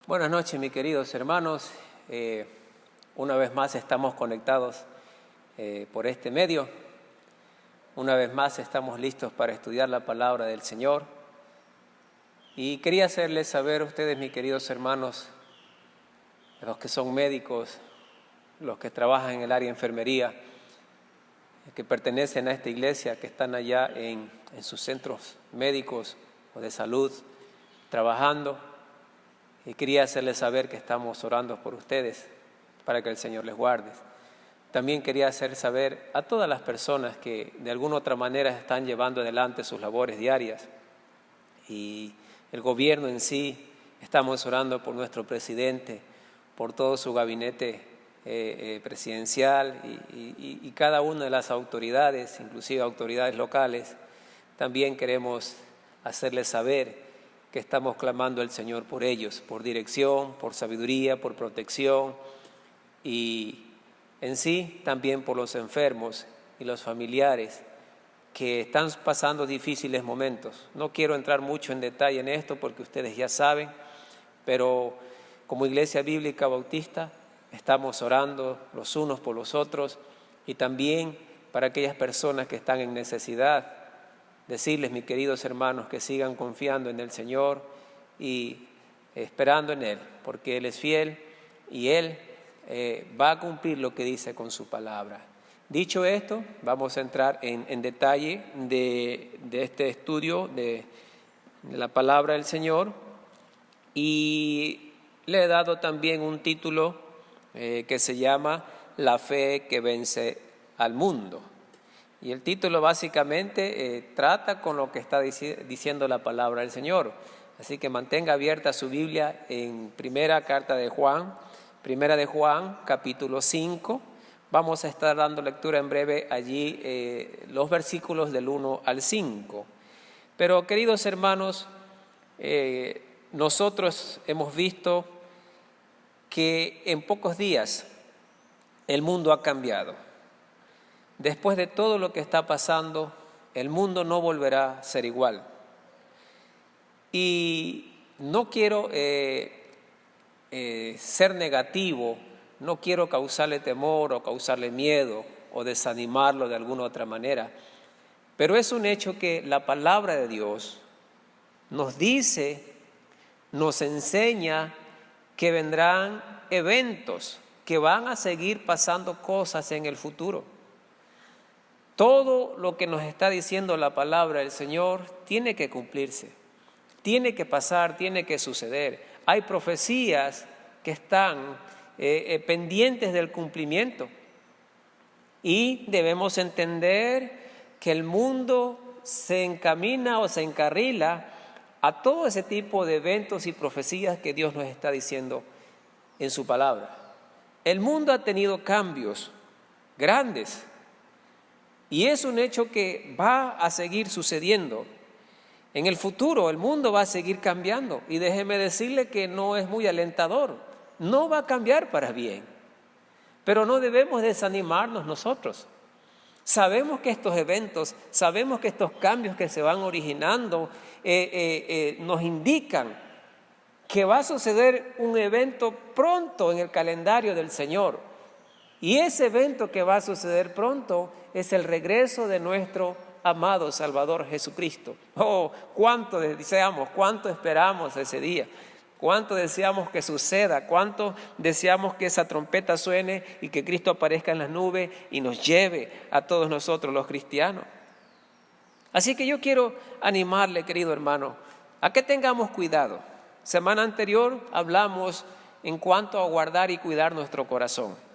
Buenas noches, mis queridos hermanos. Una vez más estamos conectados por este medio. Una vez más estamos listos para estudiar la palabra del Señor. Y quería hacerles saber a ustedes, mis queridos hermanos, los que son médicos, los que trabajan en el área de enfermería, que pertenecen a esta iglesia, que están allá en sus centros médicos o de salud trabajando. Y quería hacerles saber que estamos orando por ustedes para que el Señor les guarde. También quería hacer saber a todas las personas que de alguna u otra manera están llevando adelante sus labores diarias. Y el gobierno en sí, estamos orando por nuestro presidente, por todo su gabinete presidencial y cada una de las autoridades, inclusive autoridades locales. También queremos hacerles saber que estamos clamando al Señor por ellos, por dirección, por sabiduría, por protección y en sí también por los enfermos y los familiares que están pasando difíciles momentos. No quiero entrar mucho en detalle en esto porque ustedes ya saben, pero como Iglesia Bíblica Bautista estamos orando los unos por los otros y también para aquellas personas que están en necesidad. Decirles, mis queridos hermanos, que sigan confiando en el Señor y esperando en Él, porque Él es fiel y Él va a cumplir lo que dice con su palabra. Dicho esto, vamos a entrar en detalle de este estudio de la palabra del Señor y le he dado también un título que se llama La fe que vence al mundo. Y el título básicamente trata con lo que está diciendo la palabra del Señor. Así que mantenga abierta su Biblia en primera de Juan, capítulo 5. Vamos a estar dando lectura en breve allí los versículos del 1 al 5. Pero queridos hermanos, nosotros hemos visto que en pocos días el mundo ha cambiado. Después de todo lo que está pasando, el mundo no volverá a ser igual. Y no quiero ser negativo, no quiero causarle temor o causarle miedo o desanimarlo de alguna otra manera, pero es un hecho que la palabra de Dios nos dice, nos enseña que vendrán eventos, que van a seguir pasando cosas en el futuro. Todo lo que nos está diciendo la palabra del Señor tiene que cumplirse, tiene que pasar, tiene que suceder. Hay profecías que están pendientes del cumplimiento y debemos entender que el mundo se encamina o se encarrila a todo ese tipo de eventos y profecías que Dios nos está diciendo en su palabra. El mundo ha tenido cambios grandes. Y es un hecho que va a seguir sucediendo. En el futuro el mundo va a seguir cambiando. Y déjeme decirle que no es muy alentador. No va a cambiar para bien. Pero no debemos desanimarnos nosotros. Sabemos que estos eventos, sabemos que estos cambios que se van originando nos indican que va a suceder un evento pronto en el calendario del Señor. Y ese evento que va a suceder pronto es el regreso de nuestro amado Salvador Jesucristo. Oh, cuánto deseamos, cuánto esperamos ese día, cuánto deseamos que suceda, cuánto deseamos que esa trompeta suene y que Cristo aparezca en las nubes y nos lleve a todos nosotros los cristianos. Así que yo quiero animarle, querido hermano, a que tengamos cuidado. Semana anterior hablamos en cuanto a guardar y cuidar nuestro corazón.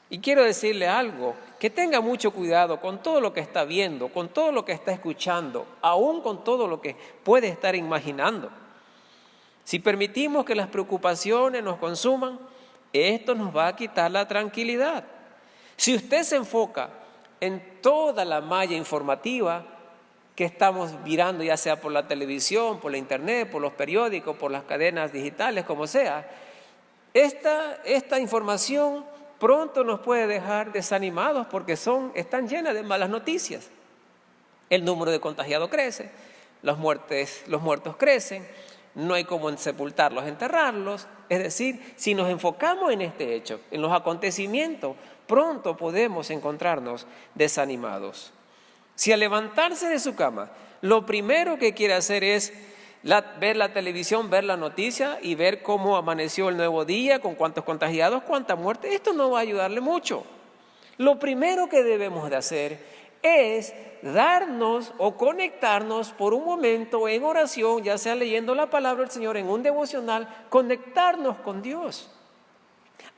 Y quiero decirle algo, que tenga mucho cuidado con todo lo que está viendo, con todo lo que está escuchando, aún con todo lo que puede estar imaginando. Si permitimos que las preocupaciones nos consuman, esto nos va a quitar la tranquilidad. Si usted se enfoca en toda la malla informativa que estamos mirando, ya sea por la televisión, por la internet, por los periódicos, por las cadenas digitales, como sea, esta información pronto nos puede dejar desanimados porque están llenas de malas noticias. El número de contagiados crece, los muertos crecen, no hay como sepultarlos, enterrarlos. Es decir, si nos enfocamos en este hecho, en los acontecimientos, pronto podemos encontrarnos desanimados. Si al levantarse de su cama, lo primero que quiere hacer es ver la televisión, ver la noticia y ver cómo amaneció el nuevo día, con cuántos contagiados, cuánta muerte, esto no va a ayudarle mucho. Lo primero que debemos de hacer es darnos o conectarnos por un momento en oración, ya sea leyendo la palabra del Señor en un devocional, conectarnos con Dios.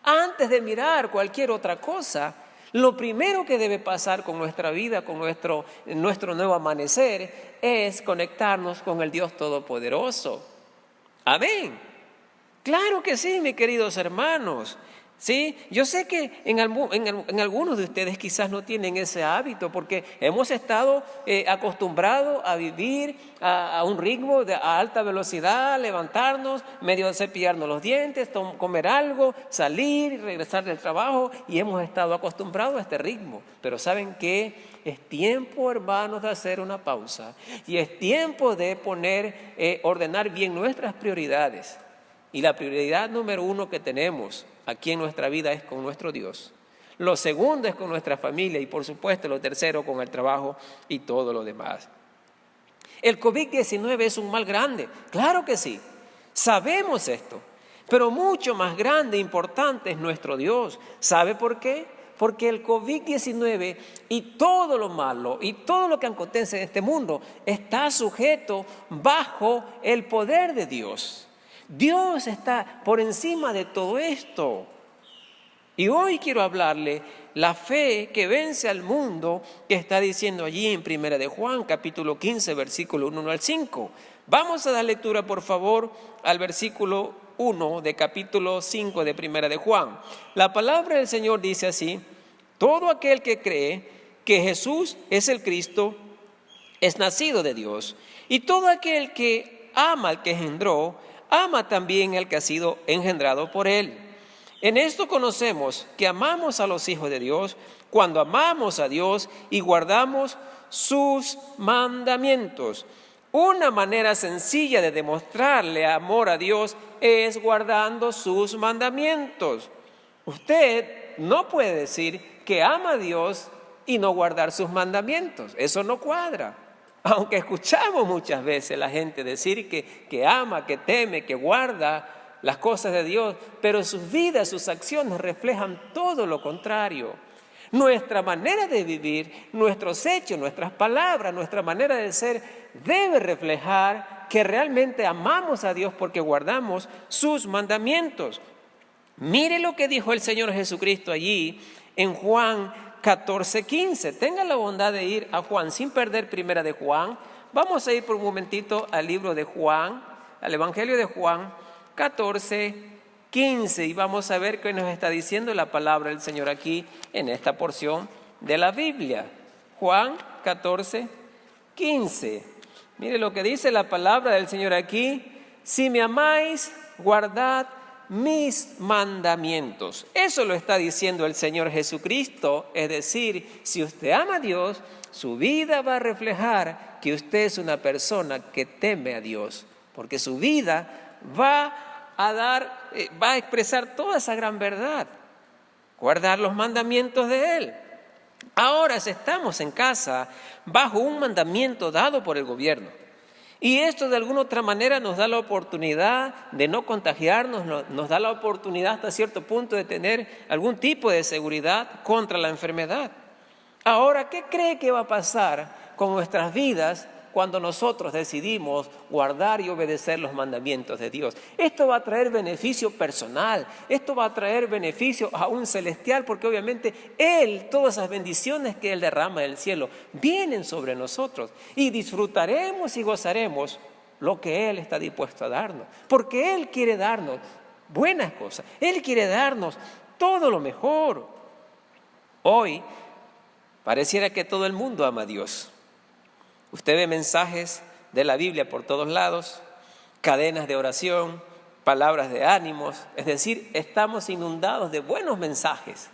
Antes de mirar cualquier otra cosa, lo primero que debe pasar con nuestra vida, con nuestro nuevo amanecer, es conectarnos con el Dios Todopoderoso. Amén. Claro que sí, mis queridos hermanos. Sí, yo sé que en algunos de ustedes quizás no tienen ese hábito porque hemos estado acostumbrados a vivir a un ritmo a alta velocidad, levantarnos, medio de cepillarnos los dientes, comer algo, salir y regresar del trabajo, y hemos estado acostumbrados a este ritmo. Pero ¿saben qué? Es tiempo, hermanos, de hacer una pausa y es tiempo de ordenar bien nuestras prioridades. Y la prioridad número 1 que tenemos aquí en nuestra vida es con nuestro Dios. Lo segundo es con nuestra familia y por supuesto lo tercero con el trabajo y todo lo demás. El COVID-19 es un mal grande, claro que sí, sabemos esto, pero mucho más grande e importante es nuestro Dios. ¿Sabe por qué? Porque el COVID-19 y todo lo malo y todo lo que acontece en este mundo está sujeto bajo el poder de Dios. Dios está por encima de todo esto. Y hoy quiero hablarle la fe que vence al mundo, que está diciendo allí en 1 de Juan, capítulo 15, versículo 1 al 5. Vamos a dar lectura, por favor, al versículo 1 de capítulo 5 de 1 de Juan. La palabra del Señor dice así: todo aquel que cree que Jesús es el Cristo es nacido de Dios. Y todo aquel que ama al que engendró, ama también al que ha sido engendrado por él. En esto conocemos que amamos a los hijos de Dios cuando amamos a Dios y guardamos sus mandamientos. Una manera sencilla de demostrarle amor a Dios es guardando sus mandamientos. Usted no puede decir que ama a Dios y no guardar sus mandamientos. Eso no cuadra. Aunque escuchamos muchas veces la gente decir que ama, que teme, que guarda las cosas de Dios, pero sus vidas, sus acciones reflejan todo lo contrario. Nuestra manera de vivir, nuestros hechos, nuestras palabras, nuestra manera de ser debe reflejar que realmente amamos a Dios porque guardamos sus mandamientos. Mire lo que dijo el Señor Jesucristo allí en Juan 14:15. Tenga la bondad de ir a Juan sin perder 1 de Juan. Vamos a ir por un momentito al libro de Juan, al Evangelio de Juan 14:15, y vamos a ver qué nos está diciendo la palabra del Señor aquí en esta porción de la Biblia. Juan 14:15. Mire lo que dice la palabra del Señor aquí: si me amáis, guardad mis mandamientos. Eso lo está diciendo el Señor Jesucristo. Es decir, si usted ama a Dios, su vida va a reflejar que usted es una persona que teme a Dios, porque su vida va a expresar toda esa gran verdad, guardar los mandamientos de Él. Ahora, si estamos en casa bajo un mandamiento dado por el gobierno, y esto de alguna otra manera nos da la oportunidad de no contagiarnos, nos da la oportunidad hasta cierto punto de tener algún tipo de seguridad contra la enfermedad. Ahora, ¿qué cree que va a pasar con nuestras vidas cuando nosotros decidimos guardar y obedecer los mandamientos de Dios? Esto va a traer beneficio personal, esto va a traer beneficio aún celestial, porque obviamente Él, todas esas bendiciones que Él derrama del cielo, vienen sobre nosotros y disfrutaremos y gozaremos lo que Él está dispuesto a darnos, porque Él quiere darnos buenas cosas, Él quiere darnos todo lo mejor. Hoy pareciera que todo el mundo ama a Dios. Usted ve mensajes de la Biblia por todos lados, cadenas de oración, palabras de ánimos, es decir, estamos inundados de buenos mensajes.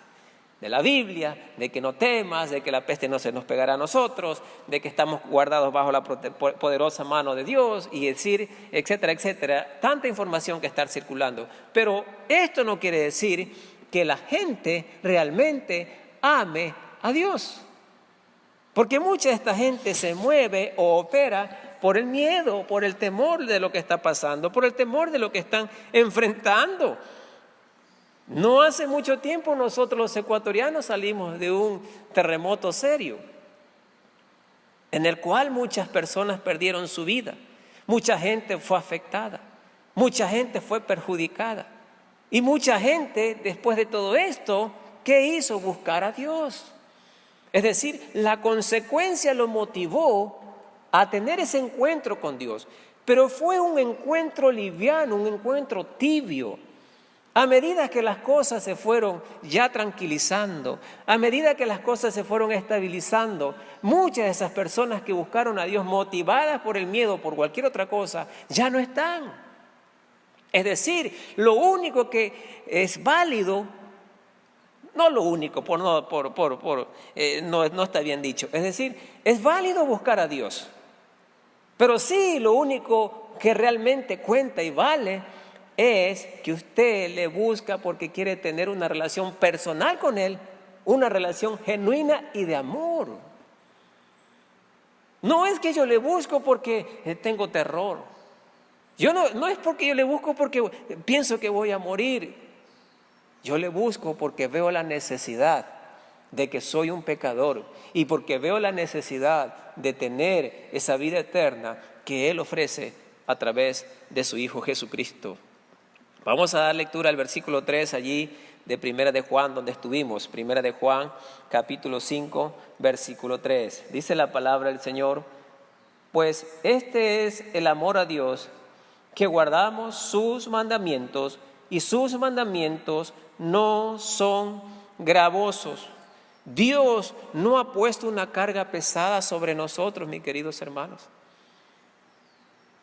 de la Biblia, de que no temas, de que la peste no se nos pegará a nosotros, de que estamos guardados bajo la poderosa mano de Dios, y decir, etcétera, etcétera. Tanta información que está circulando. Pero esto no quiere decir que la gente realmente ame a Dios. Porque mucha de esta gente se mueve o opera por el miedo, por el temor de lo que está pasando, por el temor de lo que están enfrentando. No hace mucho tiempo nosotros los ecuatorianos salimos de un terremoto serio, en el cual muchas personas perdieron su vida, mucha gente fue afectada, mucha gente fue perjudicada. Y mucha gente, después de todo esto, ¿qué hizo? Buscar a Dios. Es decir, la consecuencia lo motivó a tener ese encuentro con Dios. Pero fue un encuentro liviano, un encuentro tibio. A medida que las cosas se fueron ya tranquilizando, a medida que las cosas se fueron estabilizando, muchas de esas personas que buscaron a Dios motivadas por el miedo, por cualquier otra cosa, ya no están. Es decir, lo único que es válido, no lo único, no está bien dicho, es decir, es válido buscar a Dios, pero sí lo único que realmente cuenta y vale es que usted le busca porque quiere tener una relación personal con Él, una relación genuina y de amor. No es que yo le busco porque tengo terror. No es porque yo le busco porque pienso que voy a morir. Yo le busco porque veo la necesidad de que soy un pecador y porque veo la necesidad de tener esa vida eterna que Él ofrece a través de su Hijo Jesucristo. Vamos a dar lectura al versículo 3 allí de Primera de Juan, donde estuvimos. Primera de Juan, capítulo 5, versículo 3. Dice la palabra del Señor: pues este es el amor a Dios, que guardamos sus mandamientos, y sus mandamientos no son gravosos. Dios no ha puesto una carga pesada sobre nosotros, mis queridos hermanos.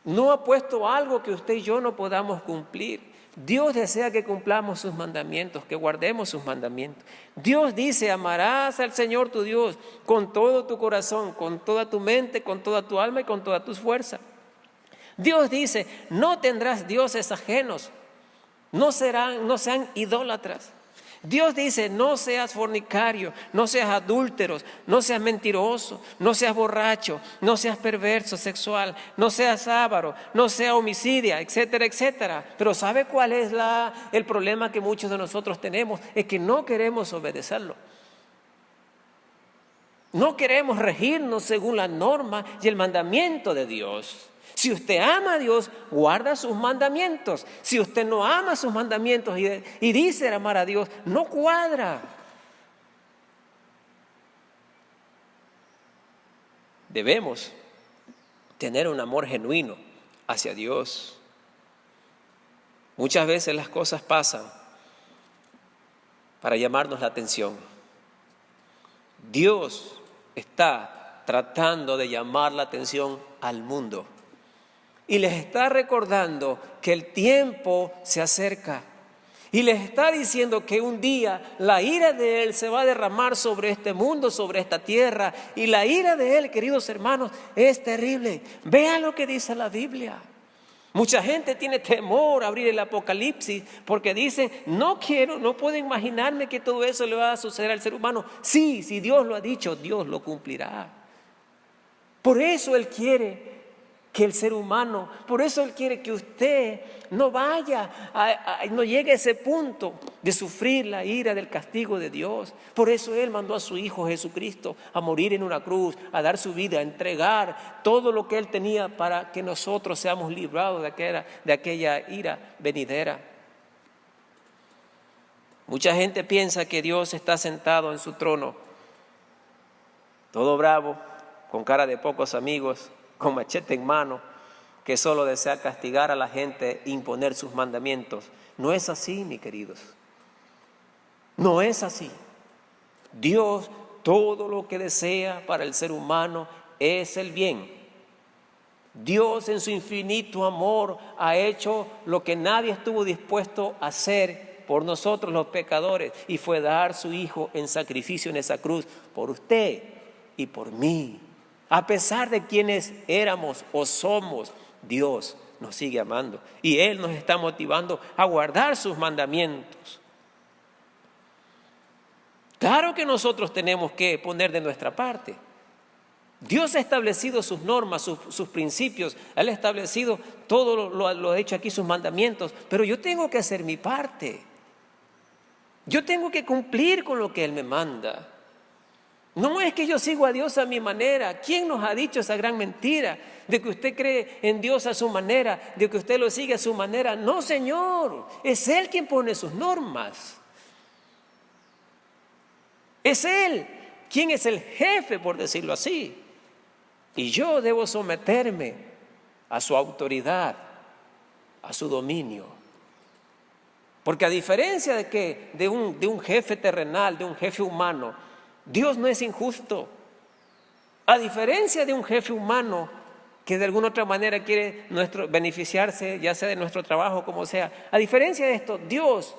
No ha puesto algo que usted y yo no podamos cumplir. Dios desea que cumplamos sus mandamientos, que guardemos sus mandamientos. Dios dice: amarás al Señor tu Dios con todo tu corazón, con toda tu mente, con toda tu alma y con todas tus fuerzas. Dios dice: no tendrás dioses ajenos, no sean idólatras. Dios dice: no seas fornicario, no seas adúltero, no seas mentiroso, no seas borracho, no seas perverso sexual, no seas avaro, no seas homicida, etcétera, etcétera. Pero ¿sabe cuál es el problema que muchos de nosotros tenemos? Es que no queremos obedecerlo. No queremos regirnos según la norma y el mandamiento de Dios. Si usted ama a Dios, guarda sus mandamientos. Si usted no ama sus mandamientos y dice amar a Dios, no cuadra. Debemos tener un amor genuino hacia Dios. Muchas veces las cosas pasan para llamarnos la atención. Dios está tratando de llamar la atención al mundo. Y les está recordando que el tiempo se acerca. Y les está diciendo que un día la ira de Él se va a derramar sobre este mundo, sobre esta tierra. Y la ira de Él, queridos hermanos, es terrible. Vean lo que dice la Biblia. Mucha gente tiene temor a abrir el Apocalipsis porque dicen: no puedo imaginarme que todo eso le va a suceder al ser humano. Sí, si Dios lo ha dicho, Dios lo cumplirá. Por eso Él quiere que el ser humano, por eso Él quiere que usted no no llegue a ese punto de sufrir la ira del castigo de Dios. Por eso Él mandó a su Hijo Jesucristo a morir en una cruz, a dar su vida, a entregar todo lo que Él tenía para que nosotros seamos librados de aquella ira venidera. Mucha gente piensa que Dios está sentado en su trono, todo bravo, con cara de pocos amigos, con machete en mano, que solo desea castigar a la gente e imponer sus mandamientos. No es así, mis queridos. No es así. Dios, todo lo que desea para el ser humano es el bien. Dios, en su infinito amor, ha hecho lo que nadie estuvo dispuesto a hacer, por nosotros los pecadores y fue dar su Hijo en sacrificio en esa cruz por usted y por mí. A pesar de quienes éramos o somos, Dios nos sigue amando y Él nos está motivando a guardar sus mandamientos. Claro que nosotros tenemos que poner de nuestra parte. Dios ha establecido sus normas, sus principios. Él ha establecido todo lo ha hecho aquí, sus mandamientos. Pero yo tengo que hacer mi parte. Yo tengo que cumplir con lo que Él me manda. No es que yo sigo a Dios a mi manera. ¿Quién nos ha dicho esa gran mentira de que usted cree en Dios a su manera, de que usted lo sigue a su manera? No, Señor. Es Él quien pone sus normas. Es Él quien es el jefe, por decirlo así. Y yo debo someterme a su autoridad, a su dominio. Porque a diferencia de un jefe terrenal, de un jefe humano, Dios no es injusto. A diferencia de un jefe humano que de alguna otra manera quiere beneficiarse, ya sea de nuestro trabajo, como sea. A diferencia de esto, Dios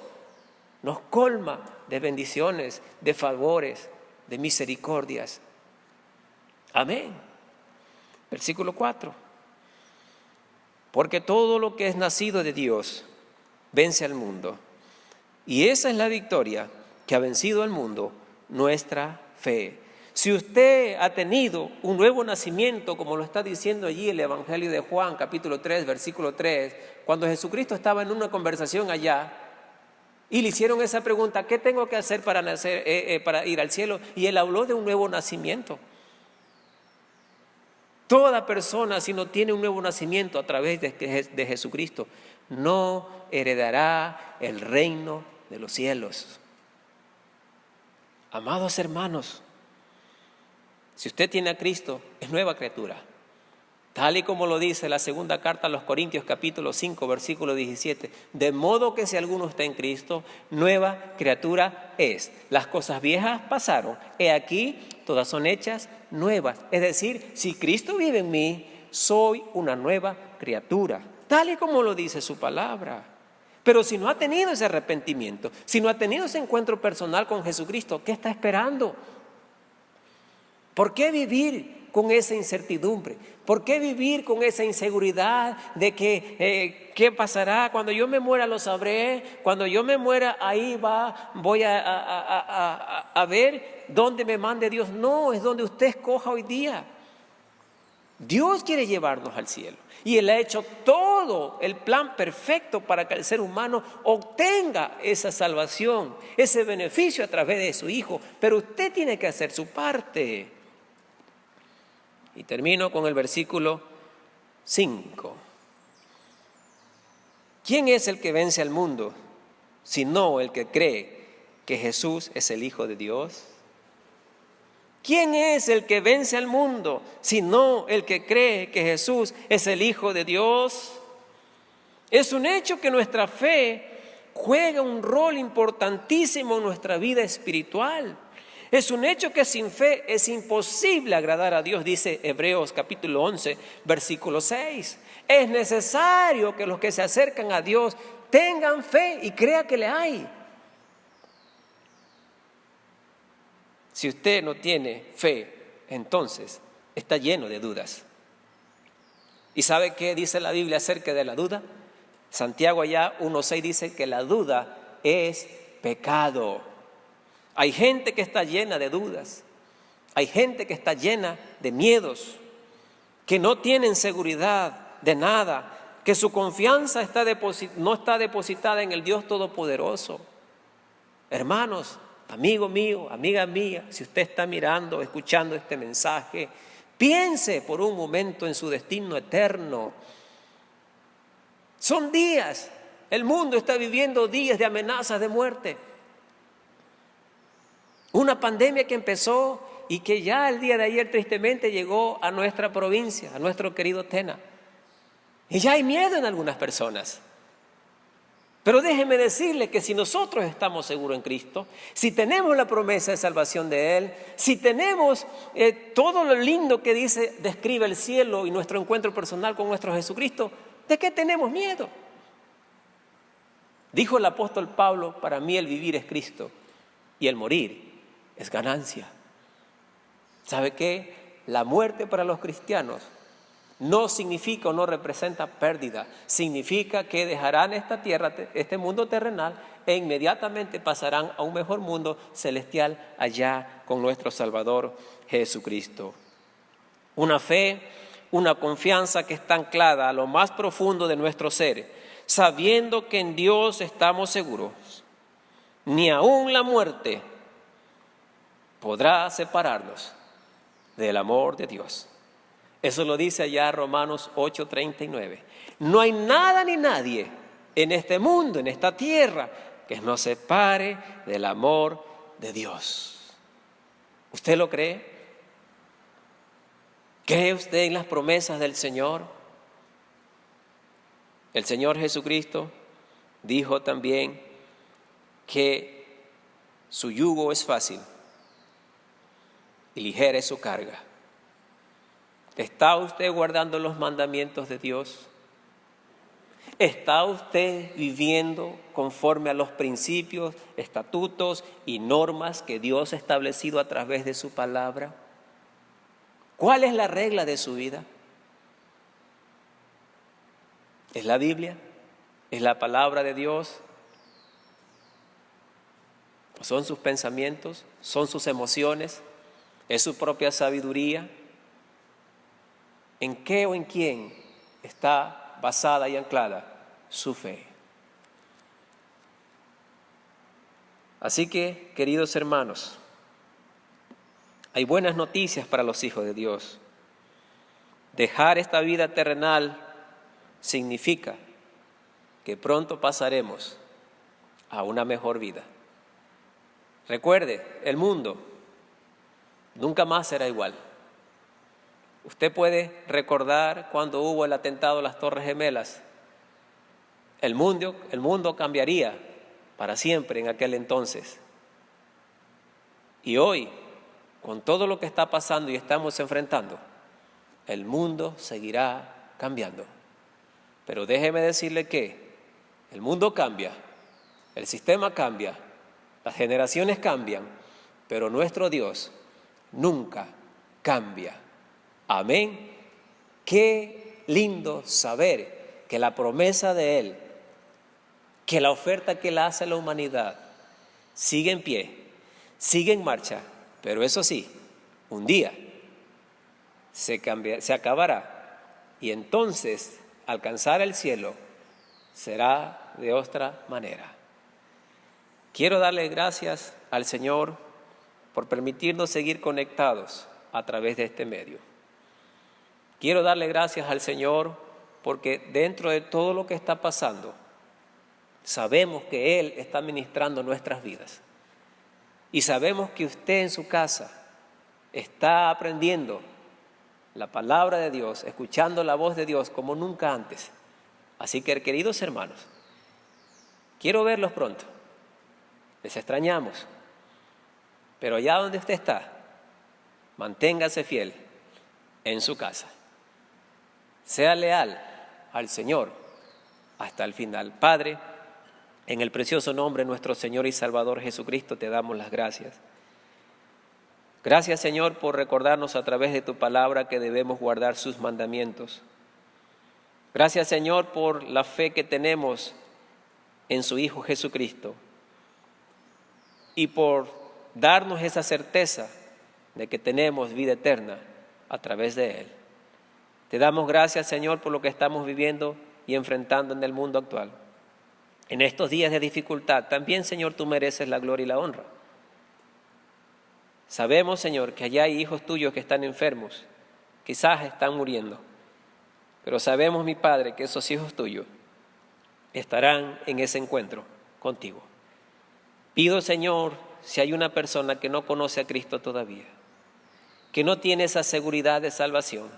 nos colma de bendiciones, de favores, de misericordias. Amén. Versículo 4. Porque todo lo que es nacido de Dios vence al mundo. Y esa es la victoria que ha vencido al mundo, nuestra fe. Si usted ha tenido un nuevo nacimiento, como lo está diciendo allí el Evangelio de Juan, capítulo 3, versículo 3, cuando Jesucristo estaba en una conversación allá, y le hicieron esa pregunta, ¿qué tengo que hacer para ir al cielo? Y Él habló de un nuevo nacimiento. Toda persona, si no tiene un nuevo nacimiento a través de Jesucristo, no heredará el reino de los cielos. Amados hermanos, si usted tiene a Cristo, es nueva criatura. Tal y como lo dice la segunda carta a los Corintios, capítulo 5, versículo 17. De modo que si alguno está en Cristo, nueva criatura es. Las cosas viejas pasaron. He aquí, todas son hechas nuevas. Es decir, si Cristo vive en mí, soy una nueva criatura. Tal y como lo dice su palabra. Pero si no ha tenido ese arrepentimiento, si no ha tenido ese encuentro personal con Jesucristo, ¿qué está esperando? ¿Por qué vivir con esa incertidumbre? ¿Por qué vivir con esa inseguridad de que qué pasará? Cuando yo me muera lo sabré, cuando yo me muera ahí voy a ver dónde me mande Dios. No, es donde usted escoja hoy día. Dios quiere llevarnos al cielo y Él ha hecho todo el plan perfecto para que el ser humano obtenga esa salvación, ese beneficio a través de su Hijo, pero usted tiene que hacer su parte. Y termino con el versículo 5. ¿Quién es el que vence al mundo, sino el que cree que Jesús es el Hijo de Dios? ¿Quién es el que vence al mundo, sino el que cree que Jesús es el Hijo de Dios? Es un hecho que nuestra fe juega un rol importantísimo en nuestra vida espiritual. Es un hecho que sin fe es imposible agradar a Dios, dice Hebreos capítulo 11, versículo 6. Es necesario que los que se acercan a Dios tengan fe y crean que le hay. Si usted no tiene fe, entonces está lleno de dudas. ¿Y sabe qué dice la Biblia acerca de la duda? Santiago allá 1:6 dice que la duda es pecado. Hay gente que está llena de dudas, hay gente que está llena de miedos, que no tienen seguridad de nada, que su confianza no está depositada en el Dios Todopoderoso. Hermanos, amigo mío, amiga mía, si usted está mirando, escuchando este mensaje, piense por un momento en su destino eterno. Son días, el mundo está viviendo días de amenazas de muerte. Una pandemia que empezó y que ya el día de ayer tristemente llegó a nuestra provincia, a nuestro querido Tena. Y ya hay miedo en algunas personas. Pero déjeme decirle que si nosotros estamos seguros en Cristo, si tenemos la promesa de salvación de Él, si tenemos todo lo lindo que describe el cielo y nuestro encuentro personal con nuestro Jesucristo, ¿de qué tenemos miedo? Dijo el apóstol Pablo, para mí el vivir es Cristo y el morir es ganancia. ¿Sabe qué? La muerte para los cristianos no significa o no representa pérdida. Significa que dejarán esta tierra, este mundo terrenal, e inmediatamente pasarán a un mejor mundo celestial allá con nuestro Salvador Jesucristo. Una fe, una confianza que está anclada a lo más profundo de nuestro ser, sabiendo que en Dios estamos seguros. Ni aun la muerte podrá separarnos del amor de Dios. Eso lo dice allá Romanos 8:39. No hay nada ni nadie en este mundo, en esta tierra, que nos separe del amor de Dios. ¿Usted lo cree? ¿Cree usted en las promesas del Señor? El Señor Jesucristo dijo también que su yugo es fácil y ligera es su carga. ¿Está usted guardando los mandamientos de Dios? ¿Está usted viviendo conforme a los principios, estatutos y normas que Dios ha establecido a través de su palabra? ¿Cuál es la regla de su vida? ¿Es la Biblia? ¿Es la palabra de Dios? ¿Son sus pensamientos? ¿Son sus emociones? ¿Es su propia sabiduría? ¿En qué o en quién está basada y anclada su fe? Así que, queridos hermanos, hay buenas noticias para los hijos de Dios. Dejar esta vida terrenal significa que pronto pasaremos a una mejor vida. Recuerde, el mundo nunca más será igual. Usted puede recordar cuando hubo el atentado a las Torres Gemelas. El mundo cambiaría para siempre en aquel entonces. Y hoy, con todo lo que está pasando y estamos enfrentando, el mundo seguirá cambiando. Pero déjeme decirle que el mundo cambia, el sistema cambia, las generaciones cambian, pero nuestro Dios nunca cambia. Amén. Qué lindo saber que la promesa de Él, que la oferta que Él hace a la humanidad sigue en pie, sigue en marcha, pero eso sí, un día se acabará y entonces alcanzar el cielo será de otra manera. Quiero darle gracias al Señor por permitirnos seguir conectados a través de este medio. Quiero darle gracias al Señor porque dentro de todo lo que está pasando, sabemos que Él está ministrando nuestras vidas. Y sabemos que usted en su casa está aprendiendo la palabra de Dios, escuchando la voz de Dios como nunca antes. Así que, queridos hermanos, quiero verlos pronto. Les extrañamos. Pero allá donde usted está, manténgase fiel en su casa. Sea leal al Señor hasta el final. Padre, en el precioso nombre de nuestro Señor y Salvador Jesucristo te damos las gracias. Gracias, Señor, por recordarnos a través de tu palabra que debemos guardar sus mandamientos. Gracias, Señor, por la fe que tenemos en su Hijo Jesucristo y por darnos esa certeza de que tenemos vida eterna a través de Él. Te damos gracias, Señor, por lo que estamos viviendo y enfrentando en el mundo actual. En estos días de dificultad, también, Señor, tú mereces la gloria y la honra. Sabemos, Señor, que allá hay hijos tuyos que están enfermos, quizás están muriendo, pero sabemos, mi Padre, que esos hijos tuyos estarán en ese encuentro contigo. Pido, Señor, si hay una persona que no conoce a Cristo todavía, que no tiene esa seguridad de salvación,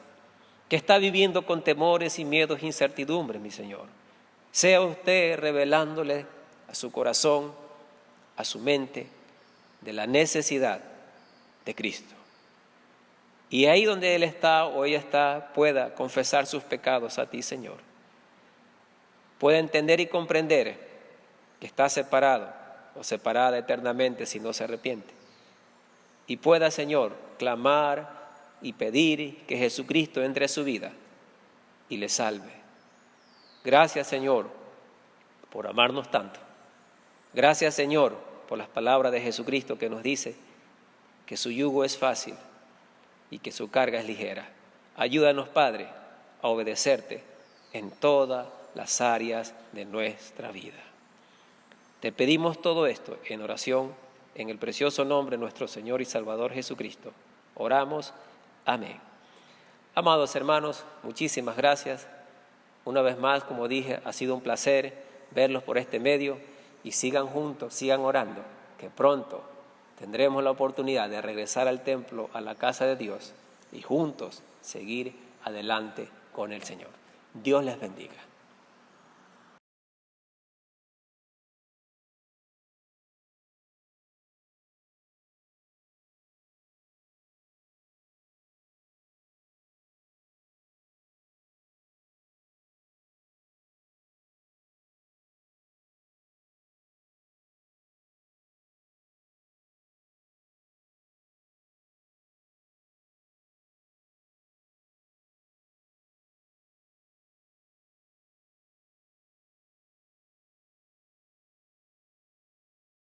que está viviendo con temores y miedos e incertidumbres, mi Señor, sea usted revelándole a su corazón, a su mente, de la necesidad de Cristo. Y ahí donde él está o ella está, pueda confesar sus pecados a ti, Señor. Pueda entender y comprender que está separado o separada eternamente si no se arrepiente, y pueda, Señor, clamar y pedir que Jesucristo entre a su vida y le salve. Gracias, Señor, por amarnos tanto. Gracias, Señor, por las palabras de Jesucristo que nos dice que su yugo es fácil y que su carga es ligera. Ayúdanos, Padre, a obedecerte en todas las áreas de nuestra vida. Te pedimos todo esto en oración, en el precioso nombre de nuestro Señor y Salvador Jesucristo. Oramos. Amén. Amados hermanos, muchísimas gracias. Una vez más, como dije, ha sido un placer verlos por este medio y sigan juntos, sigan orando, que pronto tendremos la oportunidad de regresar al templo, a la casa de Dios y juntos seguir adelante con el Señor. Dios les bendiga.